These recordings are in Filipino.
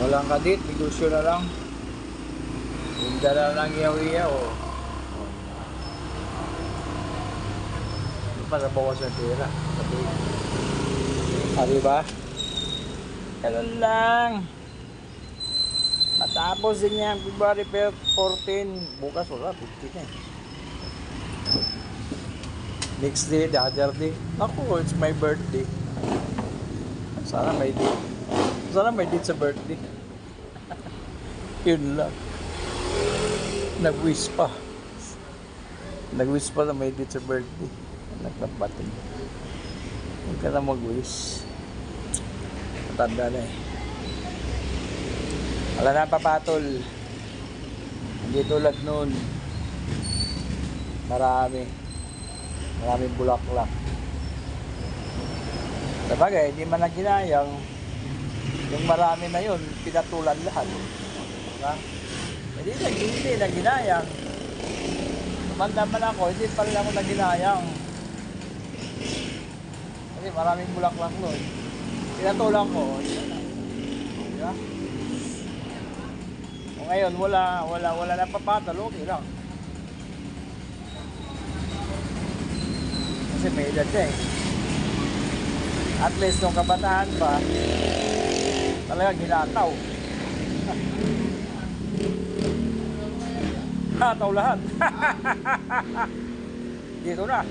Walang kadit, negosyo na lang. Tinda na lang iyaw-iyaw. Para bawas ng pera. Diba? Ganun lang. Matapos din yan, February 14. Bukas wala, 15 na eh. Next day, the other day. Naku, it's my birthday. Sana may date. Sana may date sa birthday. Yun lang. Nag-wish pa. Nag-wish pa na may date sa birthday. Nagpapatid. Huwag ka na mag-wish. Matanda na eh. Wala na papatol. Hindi tulad noon. Maraming bulaklak. Sabagay, hindi man naginayang. Yung marami na yun, pinatulan lahat. Diba? Hindi naginayang. Tumanda man ako, hindi pa rin ako naginayang. Kasi maraming bulaklak nun. Pinatulan ko. Diba? O ngayon, wala na papatol, okay lang. Kasi may edad siya eh. At least nung kabataan pa, talagang hinataw. Hataw lahat. Dito na.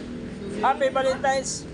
Happy Valentine's!